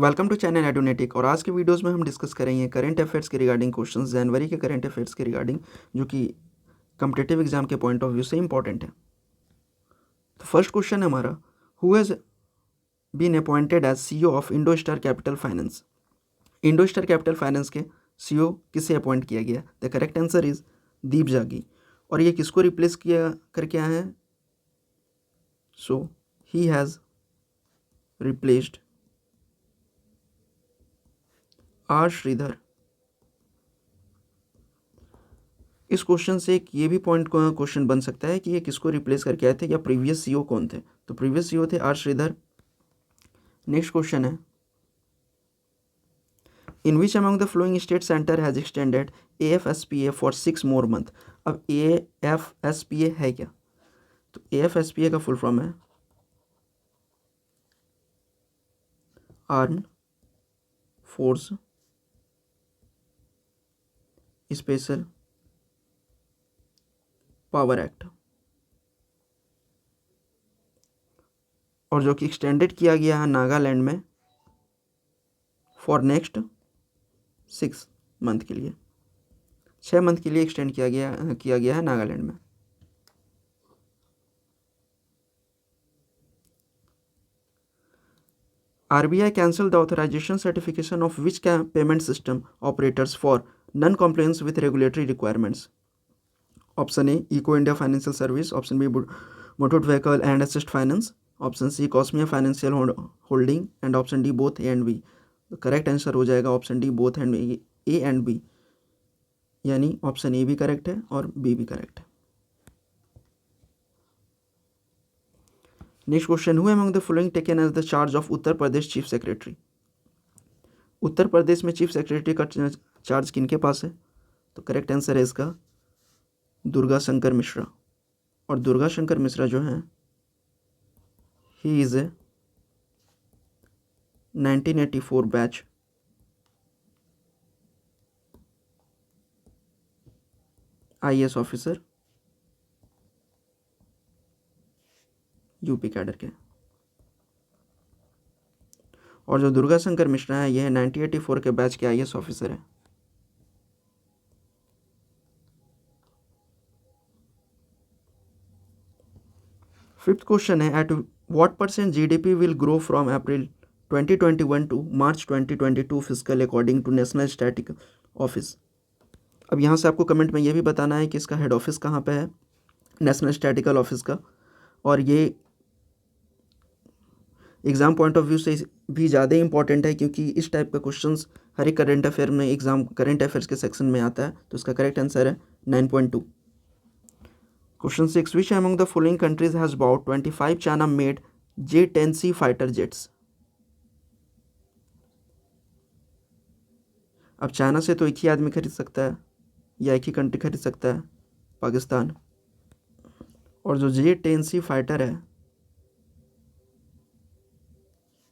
Welcome to channel एडोनेटिक। और आज के वीडियोस में हम डिस्कस करेंगे करंट अफेयर्स के रिगार्डिंग क्वेश्चंस, जनवरी के करंट अफेयर्स के रिगार्डिंग, जो कि कॉम्पिटिटिव एग्जाम के पॉइंट ऑफ व्यू से इंपॉर्टेंट है। तो फर्स्ट क्वेश्चन है हमारा, who has been appointed as CEO of Indo Star Capital Finance. Indo Star Capital Finance के सीईओ किसे अपॉइंट किया गया? The correct answer is Deep Jaggi. और ये किसको रिप्लेस किया करके आए हैं? So he has replaced are Shridhar. इस क्वेश्चन से एक ये भी पॉइंट क्वेश्चन बन सकता है कि ये किसको रिप्लेस करके आए थे या प्रीवियस सीईओ कौन थे। तो प्रीवियस सीईओ थे आर श्रीधर। नेक्स्ट क्वेश्चन है, in which among the following state centre has extended AFSPA for 6 more month. अब AFSPA है क्या? तो AFSPA का फुल फॉर्म है armed force special power act, और जो कि एक्सटेंडेड किया गया है नागालैंड में फॉर नेक्स्ट 6 मंथ के लिए, 6 मंथ के लिए एक्सटेंड किया गया है नागालैंड में। RBI cancelled the authorization certification of which payment system operators for non-compliance with regulatory requirements? Option A, Eco India Financial Service. Option B, Motor Vehicle and Assist Finance. Option C, Cosmia Financial Holding. And option D, both A and B. तो correct answer हो जाएगा option D, both and A and B, यानी option A भी correct है और B भी correct है। Next question, who among the following taken as the charge of Uttar Pradesh chief secretary. Uttar Pradesh में चीफ सेक्रेटरी का चार्ज किनके पास है? तो करेक्ट आंसर है इसका दुर्गा शंकर मिश्रा। और दुर्गा शंकर मिश्रा जो हैं, he is a 1984 batch IAS officer, UP cadre के। और जो दुर्गा शंकर मिश्रा है, यह 1984 के बैच के IAS ऑफिसर है। फिफ्थ क्वेश्चन है, at what percent GDP will grow from April 2021 to March 2022 physical according to National Statistics Office. अब यहाँ से आपको कमेंट में ये भी बताना है कि इसका हेड ऑफिस कहाँ पे है, नेशनल स्टैटिस्टिकल ऑफिस का। और ये एग्ज़ाम पॉइंट ऑफ व्यू से भी ज़्यादा इंपॉर्टेंट है, क्योंकि इस टाइप का क्वेश्चंस हर एक करंट अफेयर में एग्जाम करंट अफेयर्स के सेक्शन में आता है। तो इसका करेक्ट आंसर है 9.2। Question 6, which among the following countries has bought 25 China made J-10C fighter jets. अब चाइना से तो एक ही आदमी खरीद सकता है या एक ही कंट्री खरीद सकता है, पाकिस्तान। और जो J-10C फाइटर है,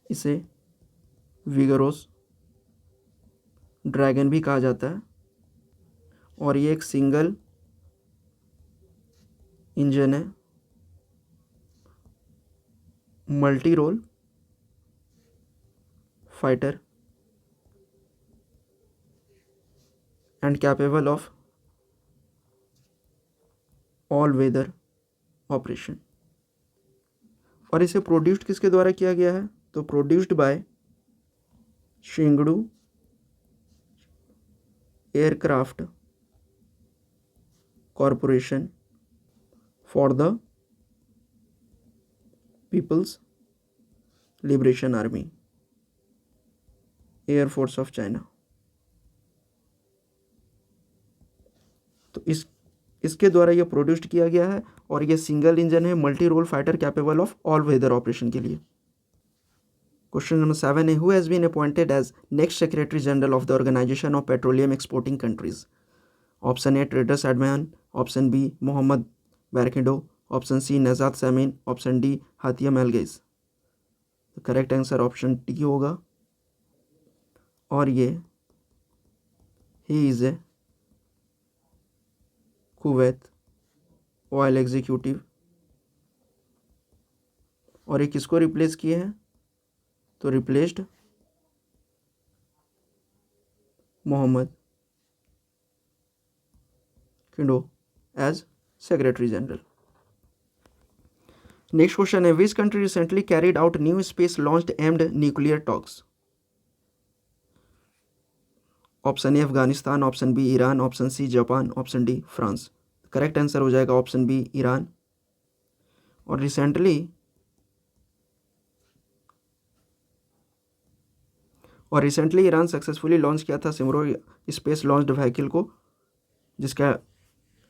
इसे विगरोस ड्रैगन भी कहा जाता है। और ये एक सिंगल इंजन है, multi role fighter and capable of all weather operation. और इसे प्रोड्यूस्ड किसके द्वारा किया गया है? तो produced by Chengdu aircraft corporation for the people's liberation army, air force of China. तो इसके द्वारा यह प्रोड्यूस्ड किया गया है, और यह सिंगल इंजन है, multi role fighter capable of all weather operation के लिए। क्वेश्चन नंबर 7 है, who has been appointed as next secretary general of the organisation of petroleum exporting countries. Option A Tedros Adhanom, option B Mohammad Barkindo, option C नजात सैमीन, option D हातिया मेलगेज। तो correct answer option D होगा। और ये he is a Kuwait oil executive. और ये किसको रिप्लेस किए हैं? तो replaced Mohammad Kindo as Secretary General. Next question है, which country recently carried out new space launched aimed nuclear talks? Option A Afghanistan, option B Iran, option C Japan, option D France. Correct answer हो जाएगा option B Iran. और recently Iran successfully launch किया था सिमरो space launched vehicle को, जिसका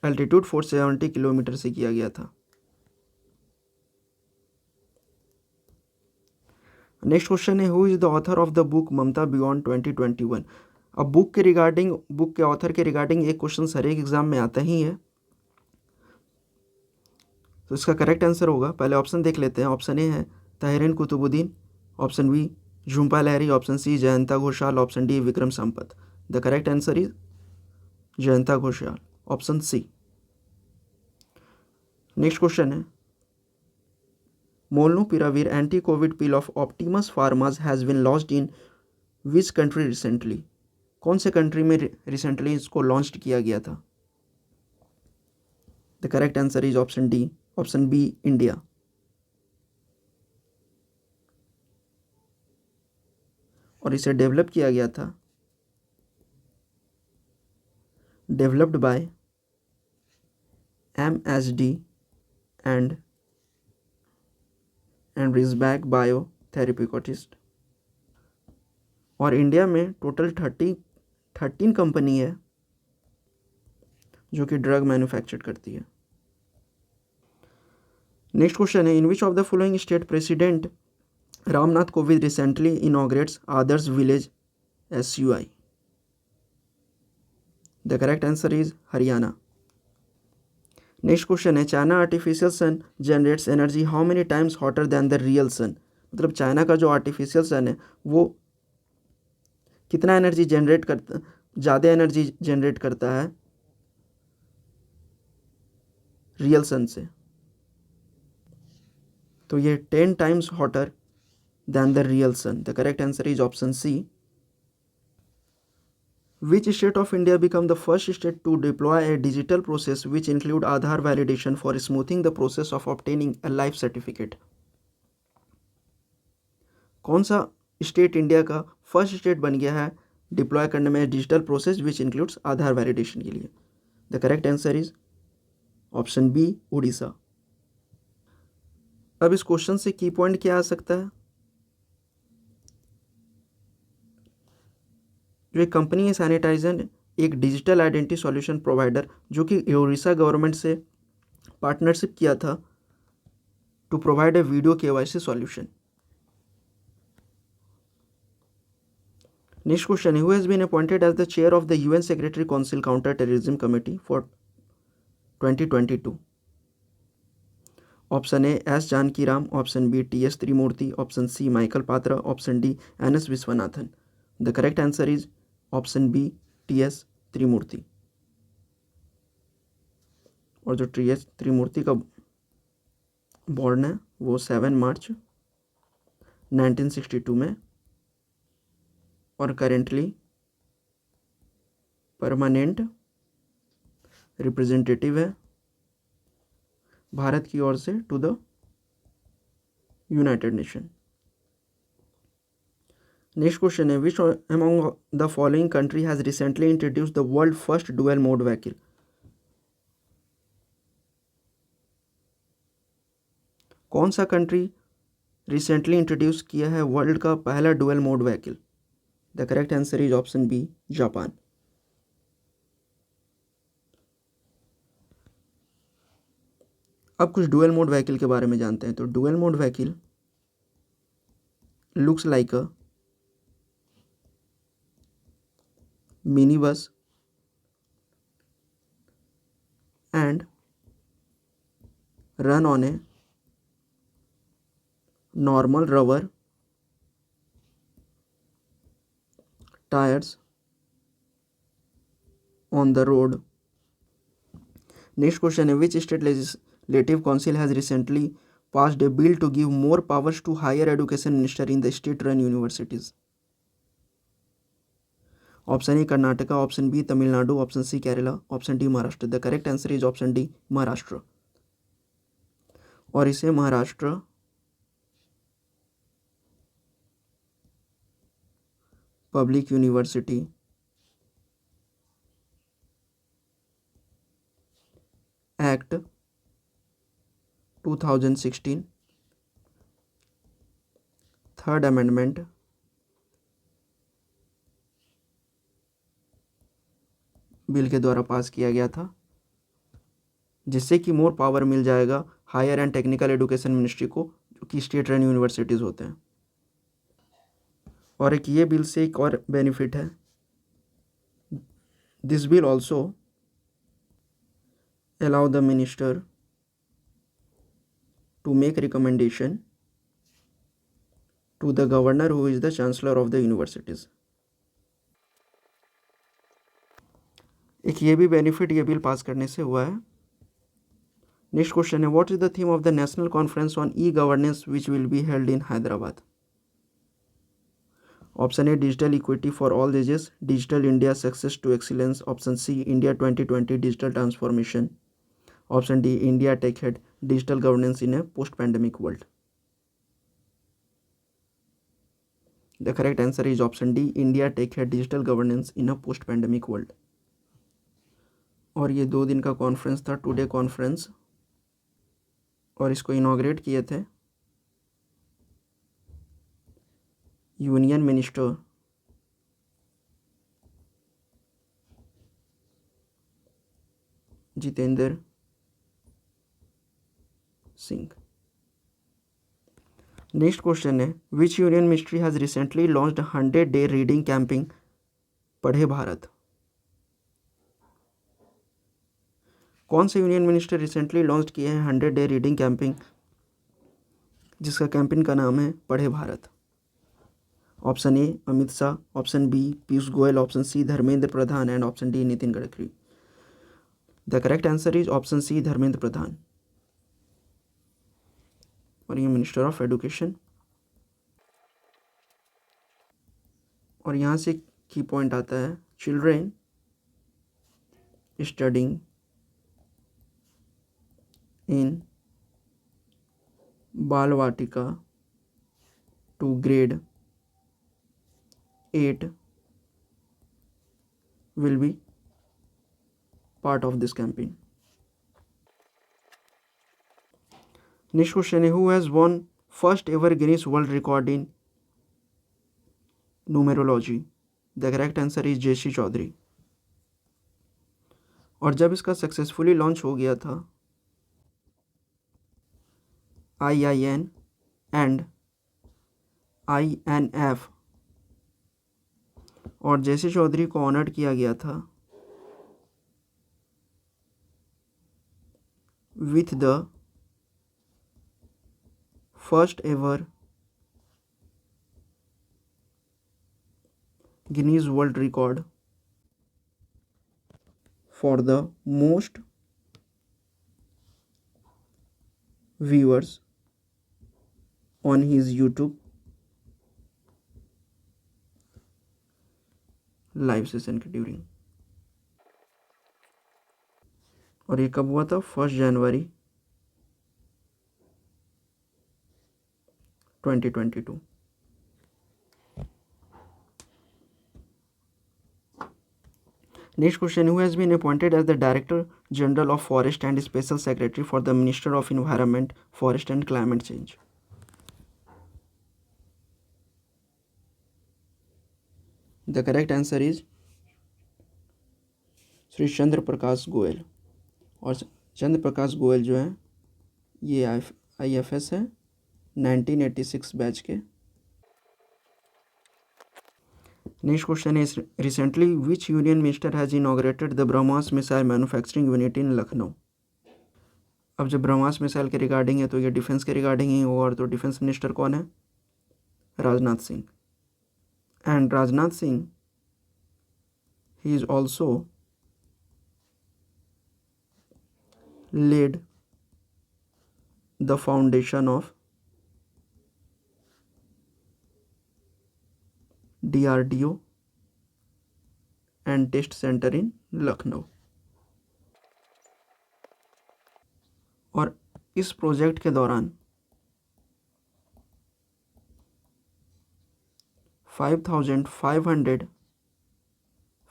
altitude 470 kilometre से किया गया था। नेक्स्ट क्वेश्चन है, who is the author of the book Mamata beyond 2021? अब बुक के ऑथर के रिगार्डिंग एक क्वेश्चन हर एक एग्जाम में आता ही है, तो इसका करेक्ट आंसर होगा, पहले ऑप्शन देख लेते हैं। ऑप्शन ए है Tahireen Qutubuddin, option B Jhumpa Lahiri, option C Jayanta Ghoshal, option D Vikram Sampath. The correct answer is Jayanta Ghoshal, option C. Next question है, molnupiravir anti covid pill of Optimus pharma's has been launched in which country recently? कौन से country में recently इसको launch किया गया था? The correct answer is option D, option B India. और इसे डेवलप किया गया था, developed by MSD and Ridgeback biotherapeutics. और इंडिया में टोटल 13 कंपनी है जो कि ड्रग मैन्युफैक्चर करती है। नेक्स्ट क्वेश्चन है, in which of the following state president Ramnath Kovind recently inaugurates Adarsh village SUI? The correct answer is Haryana. Next question है, China artificial sun generates energy how many times hotter than the real sun? मतलब China का जो artificial sun है वो कितना energy generate करता, ज़्यादा energy generate करता है रियल सन से? तो ये 10 times hotter than the real sun. The correct answer is option C. Which state of India became the first state to deploy a digital process which include Aadhaar validation for smoothing the process of obtaining a life certificate? कौन सा state India का first state बन गया है deploy करने में digital process which includes Aadhaar validation के लिए? The correct answer is option B Orissa. अब इस क्वेश्चन से की पॉइंट क्या आ सकता है? जो एक कंपनी है सैनिटाइजर, एक डिजिटल आइडेंटिटी सॉल्यूशन प्रोवाइडर जो कि उड़ीसा गवर्नमेंट से पार्टनरशिप किया था to provide a video KYC solution. Next question है, who has been appointed as the chair of the UN secretary council counter terrorism committee for 2022? Option A S Janaki Ram, option B TS Tirumurti, option C Michael Patra, option D NS Viswanathan. The correct answer is option B TS Tirumurti. और जो TS त्रिमूर्ति का born है वो 7 मार्च 1962 में, और currently permanent representative है भारत की ओर से to the united nation. Next question है, which among the following country has recently introduced the world first dual mode vehicle? कौन सा कंट्री रिसेंटली इंट्रोड्यूस किया है वर्ल्ड का पहला dual mode vehicle? The correct answer is option B Japan. अब कुछ dual mode vehicle के बारे में जानते हैं। तो dual mode vehicle looks like a mini bus and run on a normal rubber tires on the road. Next question है, which state legislative council has recently passed a bill to give more powers to higher education minister in the state run universities? Option A Karnataka, option B Tamil Nadu, option C Kerala, option D Maharashtra. The correct answer is option D Maharashtra. और इसे Maharashtra public university act 2016 third amendment bill के द्वारा पास किया गया था, जिससे कि मोर power मिल जाएगा higher and technical education ministry को, जो कि स्टेट रन यूनिवर्सिटीज़ होते हैं। और एक ये बिल से एक और बेनिफिट है, this bill also allow the minister to make recommendation to the governor who is the chancellor of the universities। एक ये भी बेनिफिट ये बिल पास करने से हुआ है। नेक्स्ट क्वेश्चन है, what is the theme of the national conference on E governance which will be held in Hyderabad. Option A digital equity for all ages, digital India success to excellence, option C India 2020 digital transformation, option D India techade digital governance in a post pandemic world. The correct answer is option D India techade digital governance in a post pandemic world. और ये 2 दिन का conference था, today conference, और इसको inaugurate किए थे union minister Jitendra Singh. Next question है, which union ministry has recently launched 100-day reading camping Padhe Bharat. कौन से यूनियन मिनिस्टर रिसेंटली लॉन्च किए हैं 100-day रीडिंग कैंपिंग, जिसका कैंपेन का नाम है Padhe Bharat. Option A Amit Shah, option B Piyush Goyal, option C Dharmendra Pradhan and option D Nitin Gadkari. The correct answer is option C Dharmendra Pradhan, और ये मिनिस्टर ऑफ एजुकेशन। और यहाँ से की पॉइंट आता है, चिल्ड्रेन स्टडिंग इन बाल वाटिका to grade 8 will be part of this campaign। Next question is, who has won first ever Guinness World Record in numerology। The correct answer is JC Chaudhary. और जब इसका सक्सेसफुली लॉन्च हो गया था IIN and INF, और JC Chaudhary को honoured किया गया था with the first ever Guinness world record for the most viewers on his YouTube live session के ड्यूरिंग। और ये कब हुआ था, 1 January 2022। Next question, who has been appointed as the Director General of Forest and Special Secretary for the Minister of Environment, Forest and Climate Change। The correct answer is Shri चंद्र प्रकाश गोयल। और चंद्र प्रकाश गोयल जो है ये IFS है 1986 बैच के। Next question is, recently which union minister has inaugurated the BrahMos missile manufacturing unit in Lucknow. अब जब Brahma's missile के regarding है तो ये डिफेंस के रिगार्डिंग ही होगा, और तो डिफेंस मिनिस्टर कौन है, Rajnath Singh. And Rajnath Singh he is also led the foundation of DRDO and test centre in Lucknow. और इस प्रोजेक्ट के दौरान 5,500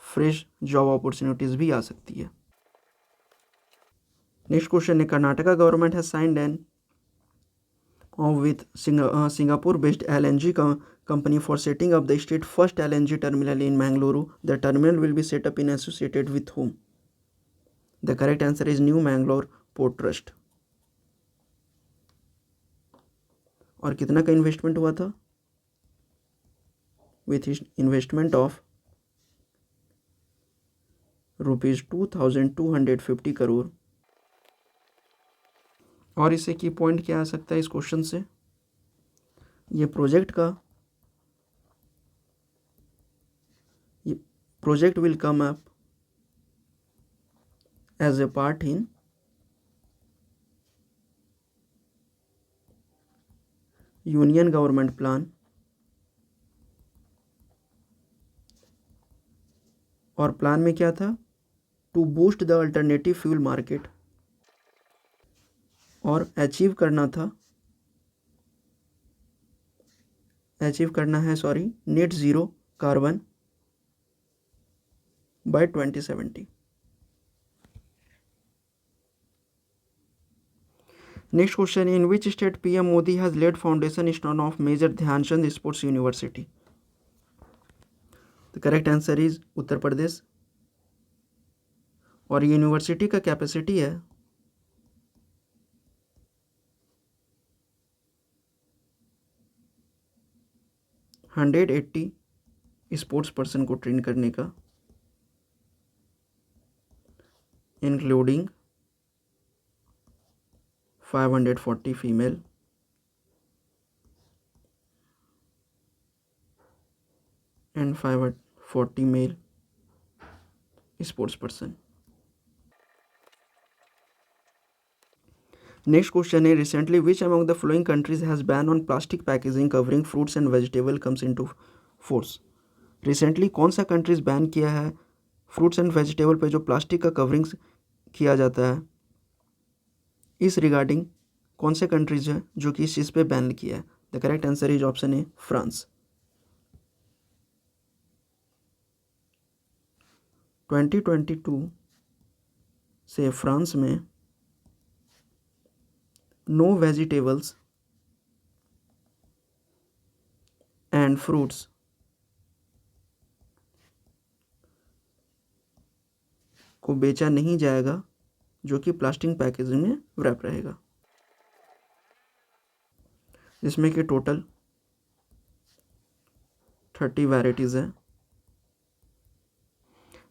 फ्रेश जॉब अपॉर्चुनिटीज भी आ सकती है। नेक्स्ट क्वेश्चन है, Karnataka government has signed an with Singapore-based LNG company for setting up the state first LNG terminal in Mangaluru. The terminal will be set up in associated with whom? The correct answer is New Mangalore Port Trust. और कितना का investment हुआ था? With investment of ₹2,250 crore. और इसे की point क्या आ सकता है इस क्वेश्चन से? ये project will come up as a part in union government plan, और प्लान में क्या था? To boost the alternative fuel market, और अचीव करना है net zero carbon by 2070। Next question, in which state PM Modi has laid foundation stone of major Dhyan Chand sports university? The correct answer is Uttar Pradesh. और university का capacity है 180 sports person को train करने का, including 540 female and 540 male sports person. Next question है, recently which among the following countries has ban on plastic packaging covering fruits and vegetable comes into force? Recently कौन सा countries ban किया है fruits and vegetable पे जो plastic का covering किया जाता है? इस रिगार्डिंग कौन से कंट्रीज हैं जो कि इस चीज़ पे बैन किया है? The correct answer is option A France. 2022 से फ्रांस में नो वेजिटेबल्स एंड फ्रूट्स को बेचा नहीं जाएगा जो कि प्लास्टिक पैकेजिंग में रैप रहेगा, जिसमें कि टोटल 30 वैराइटीज है।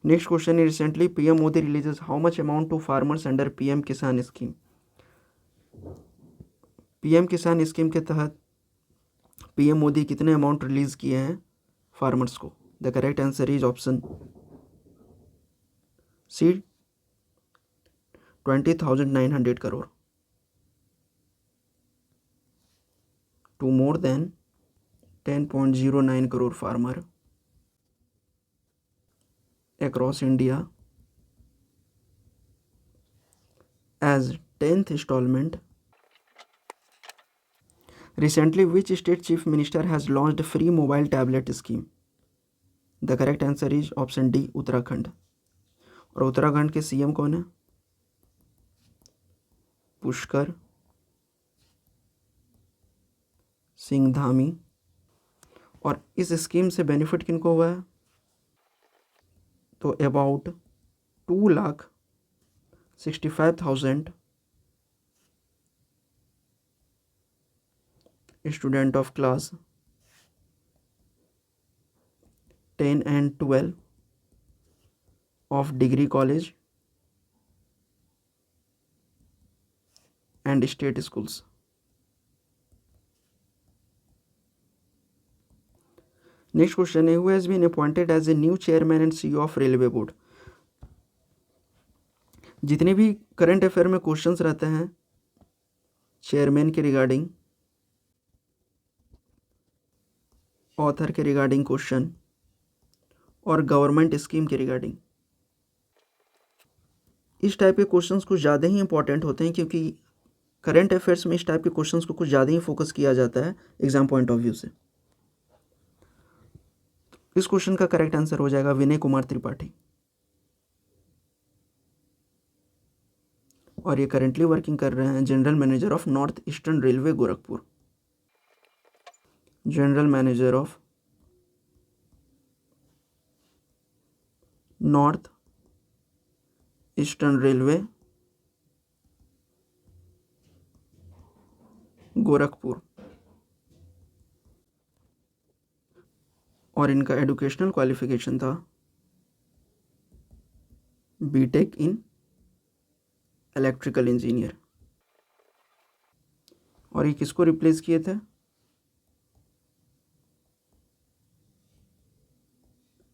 Next question, recently PM Modi releases how much amount to farmers under PM Kisan scheme? PM Kisan scheme के तहत पीएम मोदी कितने अमाउंट रिलीज किए हैं फार्मर्स को? The correct answer is option C 20,900 crore to more than 10.09 crore farmer across India as 10th installment. Recently, which state chief minister has launched free mobile tablet scheme? The correct answer is option D, Uttarakhand. और उत्तराखंड के CM कौन है? पुष्कर सिंह धामी। और इस scheme से benefit किनको हुआ है? तो about 2,65,000 student of class 10 and 12 of degree college and state schools. Next question, who has been appointed as a new chairman and CEO of Railway Board? जितने भी करंट अफेयर में क्वेश्चंस रहते हैं चेयरमैन के रिगार्डिंग, ऑथर के regarding question और government scheme के regarding. इस टाइप के क्वेश्चंस कुछ ज़्यादा ही इंपॉर्टेंट होते हैं क्योंकि करंट अफेयर्स में इस टाइप के क्वेश्चंस को कुछ ज़्यादा ही फोकस किया जाता है एग्जाम पॉइंट ऑफ व्यू से। इस क्वेश्चन का करेक्ट आंसर हो जाएगा विनय कुमार त्रिपाठी, और ये करेंटली वर्किंग कर रहे हैं general manager of north eastern railway Gorakhpur. General manager of north eastern railway Gorakhpur, और इनका एजुकेशनल क्वालिफिकेशन था बीटेक इन इलेक्ट्रिकल इंजीनियर। और ये किसको रिप्लेस किए थे?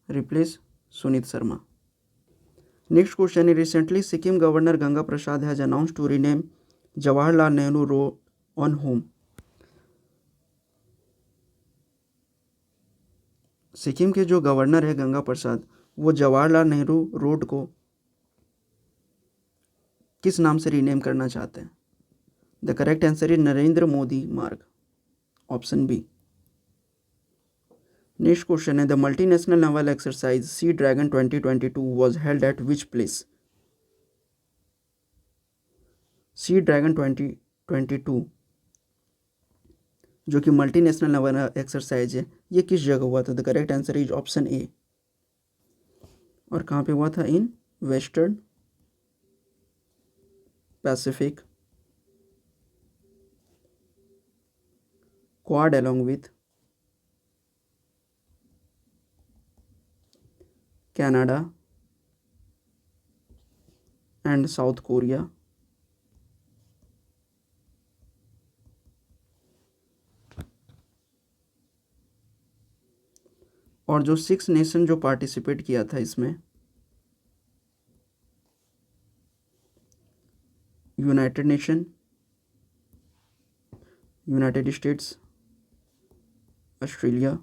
Replace Sunit Sharma. Next question है, recently Sikkim governor Ganga Prasad has announced to rename Jawaharlal Nehru road on home. Sikkim के जो गवर्नर है गंगा प्रसाद, वो जवाहरलाल नेहरू रोड को किस नाम से रीनेम करना चाहते हैं? The correct answer is Narendra Modi Marg, option B. Next question है, the multinational naval exercise sea dragon 2022 was held at which place? Sea dragon 2022 जो कि मल्टीनेशनल नेवल एक्सरसाइज है, ये किस जगह हुआ था? The correct answer is option ए। और कहाँ पे हुआ था? In western Pacific quad along with Canada and South Korea। और जो 6 नेशन जो पार्टिसिपेट किया था इसमें, united nation, united states, Australia,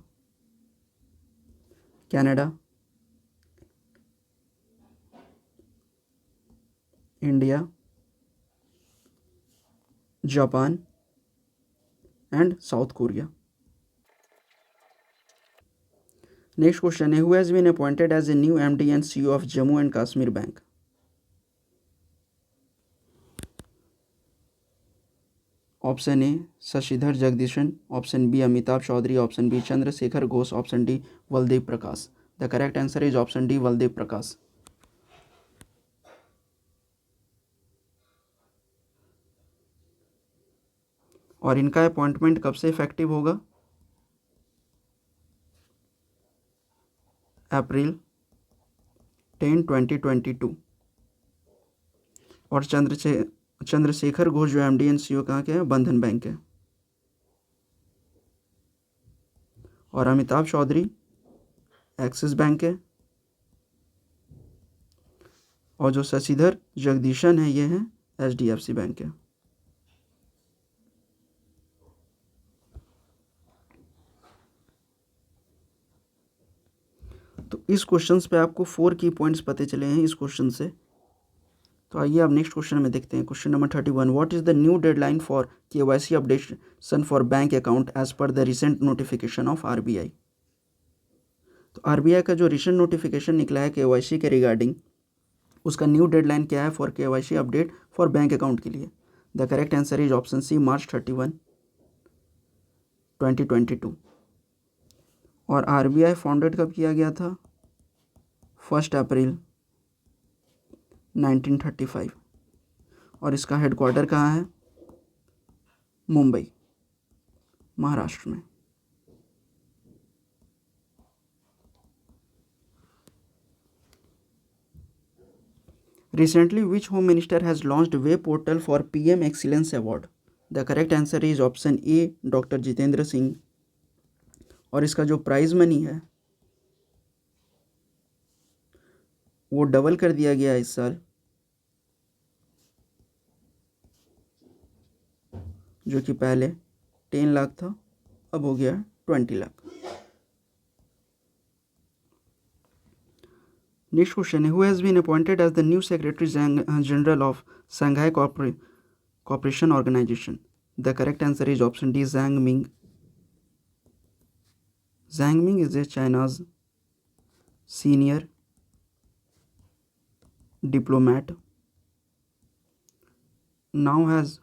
Canada, India, Japan and south Korea. Next question है, who has been appointed as a new MD and CEO of Jammu and Kashmir bank? Option A Sashidhar Jagdishan, option B Amitabh Chaudhary, option B Chandrashekhar Ghosh, option D Baldev Prakash. The correct answer is option D Baldev Prakash. और इनका appointment कब से effective होगा? अप्रैल 10, 2022। और चंद्रशेखर घोष जो MD and CEO कहाँ के हैं? बंधन बैंक के। और अमिताभ चौधरी एक्सिस बैंक के। और जो शशिधर जगदीशन है ये हैं एचडीएफसी बैंक के। तो इस क्वेश्चंस पे आपको 4 की पॉइंट्स पते चले हैं इस क्वेश्चन से। तो आइए अब नेक्स्ट क्वेश्चन में देखते हैं। Question number 31, what is the new deadline for KYC updation for bank account as per the recent notification of RBI? तो आरबीआई का जो रिसेंट नोटिफिकेशन निकला है केवाईसी के रिगार्डिंग, उसका न्यू डेडलाइन क्या है for KYC update for bank account के लिए? The correct answer is option C, March 31, 2022। और आरबीआई फाउंडेड कब किया गया था? 1 अप्रैल 1935। और इसका हेडक्वार्टर कहाँ है? मुंबई, महाराष्ट्र में। Recently, which home minister has launched web portal for PM Excellence Award? The correct answer is option A, doctor Jitendra Singh. और इसका जो प्राइज मनी है वो डबल कर दिया गया इस साल, जो कि पहले 10 लाख था, अब हो गया 20 lakh. Next question, who has been appointed as the new Secretary General of Shanghai Cooperation Organization? The correct answer is option D, Zhang Ming. Zhang Ming is China's senior diplomat, now has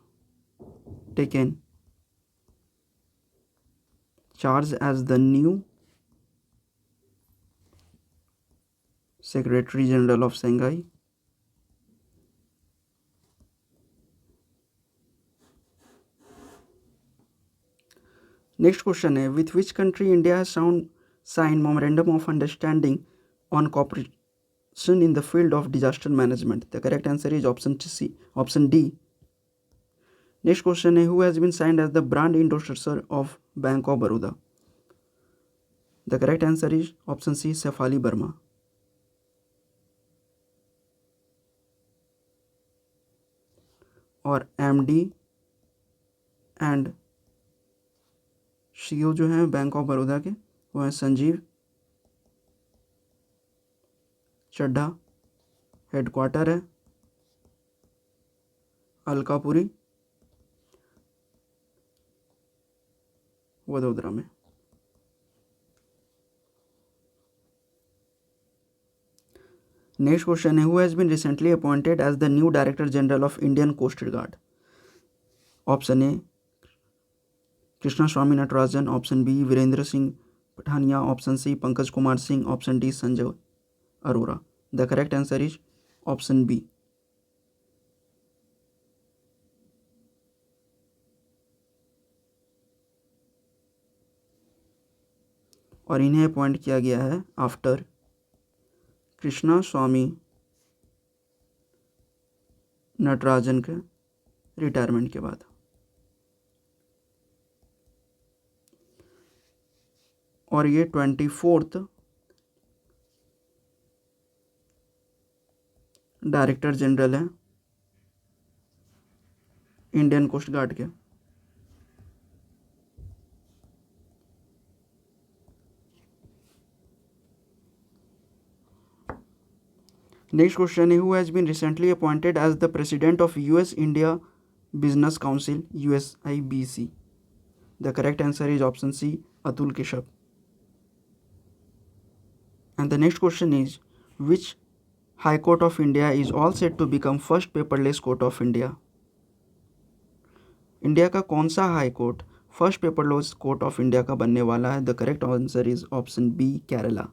taken charge as the new Secretary General of Shanghai. Next question है, with which country India has signed memorandum of understanding on cooperation in the field of disaster management? The correct answer is option D. Next question है, who has been signed as the brand endorser of Bank of Baroda? The correct answer is option C, Sefali Burma. और MD and CEO जो हैं bank of Baroda के वो हैं Sanjeev Chadha, headquarter है अलकापुरी वडोदरा में। Next question है, who has been recently appointed as the new director general of Indian coast guard? Option A Krishna Swamy Natarajan, option B Virendra Singh Pathania, option C Pankaj Kumar Singh, option D Sanjay Arora. The correct answer is option B. और इन्हें appoint किया गया है after Krishna Swamy Natarajan के retirement के बाद। और ये 24th डायरेक्टर जनरल हैं इंडियन कोस्ट गार्ड के। नेक्स्ट क्वेश्चन है, who has been recently appointed as the president of US India business council USIBC? The correct answer is option C, Atul Keshav. And the next question is, which High Court of India is all set to become first paperless court of India? India का कौन सा high court first paperless court of India का बनने वाला है? The correct answer is option B, Kerala.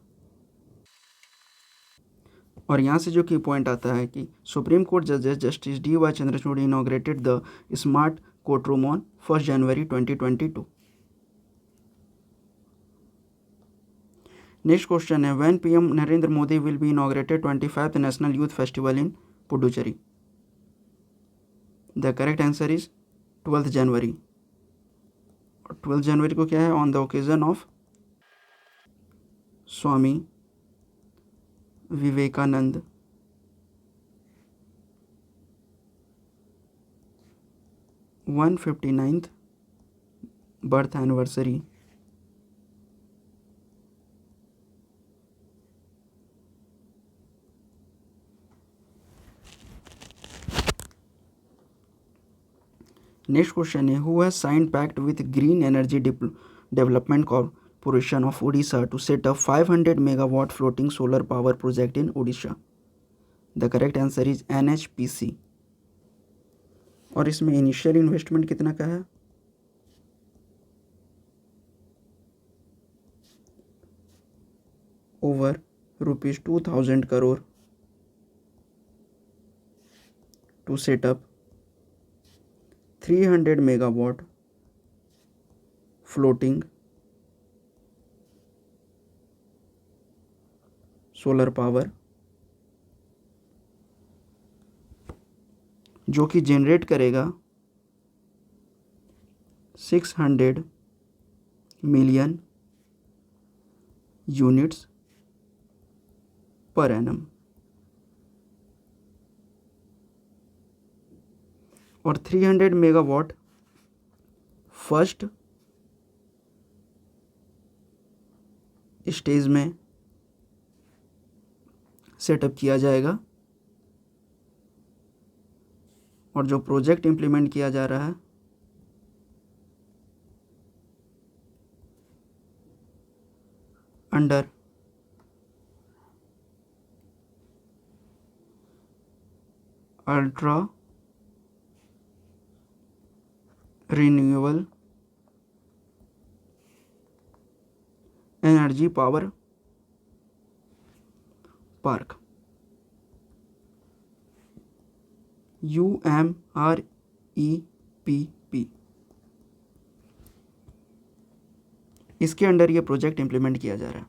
और यहाँ से जो की पॉइंट आता है कि सुप्रीम कोर्ट जजेस justice DY Chandrachud inaugurated the smart court room on 1 January 2022। Next question है, when PM Narendra Modi will be inaugurated 25th national youth festival in Puducherry? The correct answer is 12th January. 12th January को क्या है? On the occasion of Swami Vivekananda (159th birth anniversary. Next question है, who has signed pact with green energy development corporation of Orissa to set up 500 megawatt floating solar power project in Orissa? The correct answer is NHPC। और इसमें initial investment कितना का है? Over ₹2000 crore to set up 300 megawatt floating solar power जो कि generate करेगा 600 million units per annum. और 300 megawatt first stage में सेटअप किया जाएगा और जो प्रोजेक्ट इम्प्लीमेंट किया जा रहा है under ultra renewable energy power park UMREPP, इसके अंडर ये प्रोजेक्ट इंप्लीमेंट किया जा रहा है।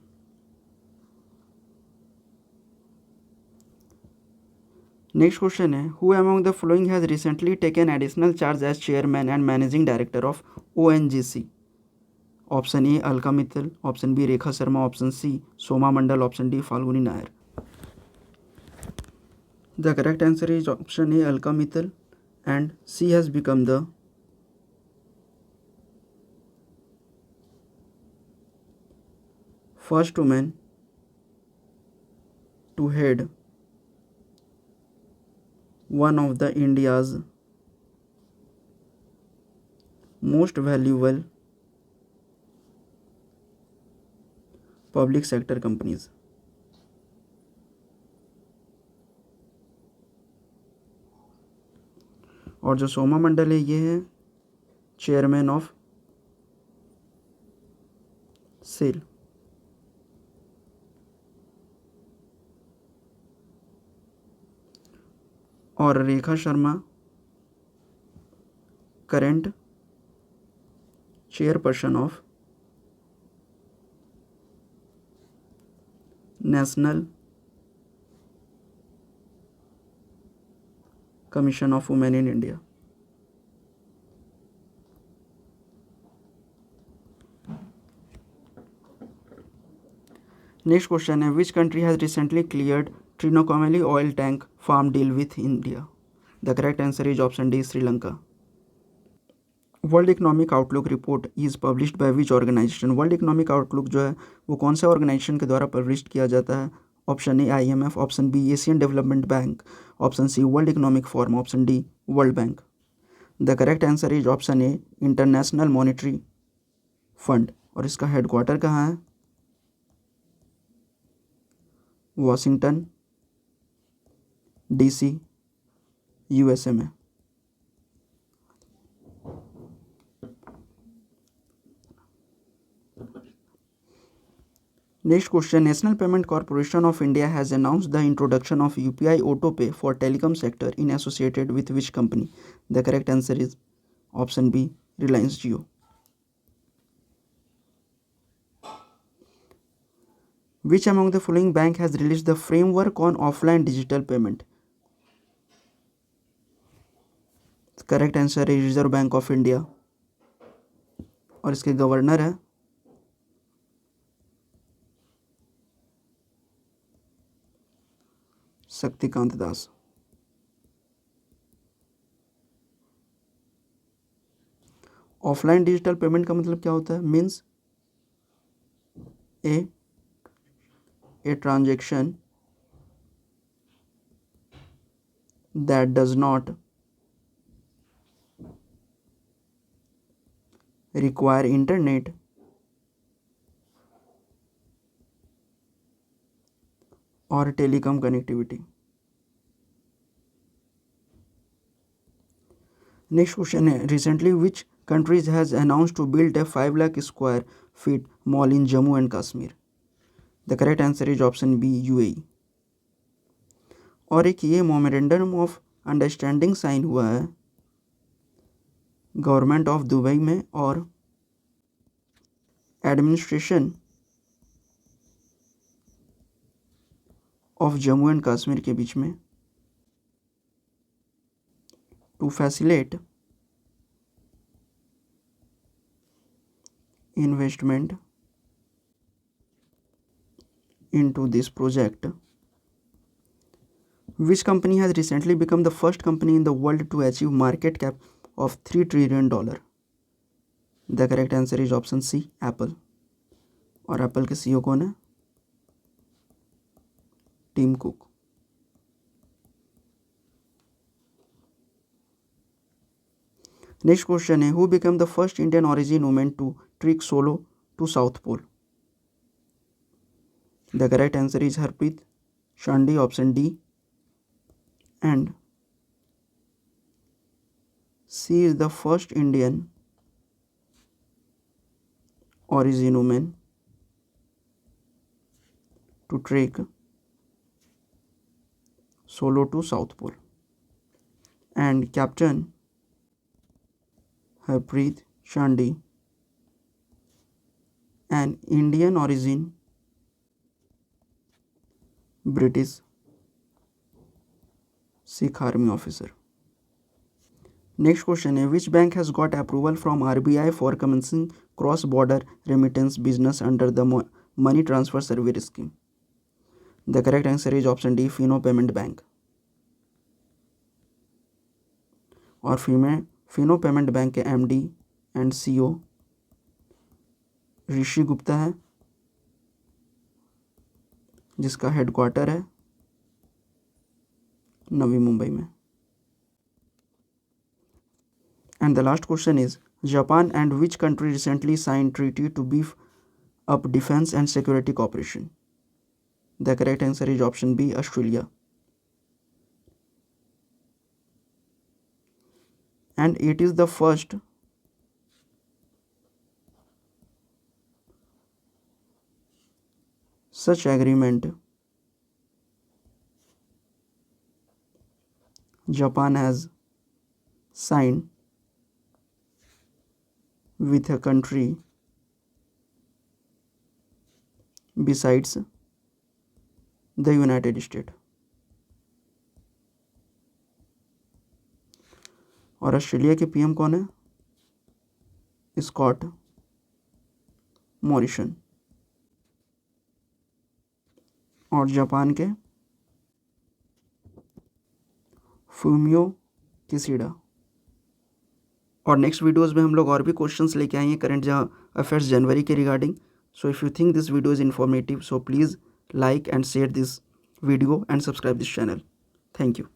नेक्स्ट क्वेश्चन है, who among the following has recently taken additional charge as chairman and managing director of ONGC? Option A Alka Mittal, option B Rekha Sharma, option C Soma Mondal, option D Falguni Nayar. The correct answer is option A Alka Mittal and she has become the first woman to head one of the India's most valuable public sector companies. और जो सोमा मंडल है ये है chairman of SAIL. और Rekha Sharma current chairperson of national commission of women in India. Next question है, which country has recently cleared Trincomalee oil tank farm deal with India? The correct answer is option D Sri Lanka. World economic outlook report is published by which organisation? World economic outlook जो है वो कौन से organisation के द्वारा publish किया जाता है? Option A IMF, option B Asian development bank, option C world economic forum, option D world bank. The correct answer is option A international monetary fund. और इसका हेडक्वार्टर कहाँ है? वॉशिंगटन DC USA में। Next question, national payment corporation of India has announced the introduction of UPI auto pay for telecom sector in associated with which company? The correct answer is option B Reliance Jio. Which among the following bank has released the framework on offline digital payment? Correct answer है reserve bank of India और इसके governor है Shaktikanta Das. Offline digital payment का मतलब क्या होता है? Means a transaction that does not require internet or telecom connectivity. Next question है, recently which countries has announced to build a 5 lakh square feet mall in Jammu and Kashmir? The correct answer is option B UAE। और एक ये मोमेरेंडम of understanding sign हुआ है government of Dubai में और administration of Jammu and Kashmir के बीच में to facilitate investment into this project. Which company has recently become the first company in the world to achieve market cap of $3 trillion? The correct answer is option C Apple। और Apple के CEO कौन है? Tim Cook. Next question है, who become the first Indian origin women to trek solo to south pole? The correct answer is Harpreet Chandi, option D, and she is the first Indian origin woman to trek solo to South Pole, and Captain Harpreet Shandy, an Indian origin British Sikh Army officer. Next question है, which bank has got approval from RBI for commencing cross-border remittance business under the money transfer service scheme? The correct answer is option D, Fino Payment Bank. और Fino payment bank के MD and CEO ऋषि गुप्ता है, जिसका headquarter है नवी मुंबई में. And the last question is, Japan and which country recently signed treaty to beef up defense and security cooperation? The correct answer is option B, Australia. And it is the first such agreement Japan has signed with a country besides the United States. और Australia के PM कौन है? Scott Morrison. और Japan के Fumio Kishida. और next videos में हम लोग और भी क्वेश्चंस लेके आएंगे करंट अफेयर्स जनवरी के regarding. So if you think this video is informative, so please like and share this video and subscribe this channel. Thank you.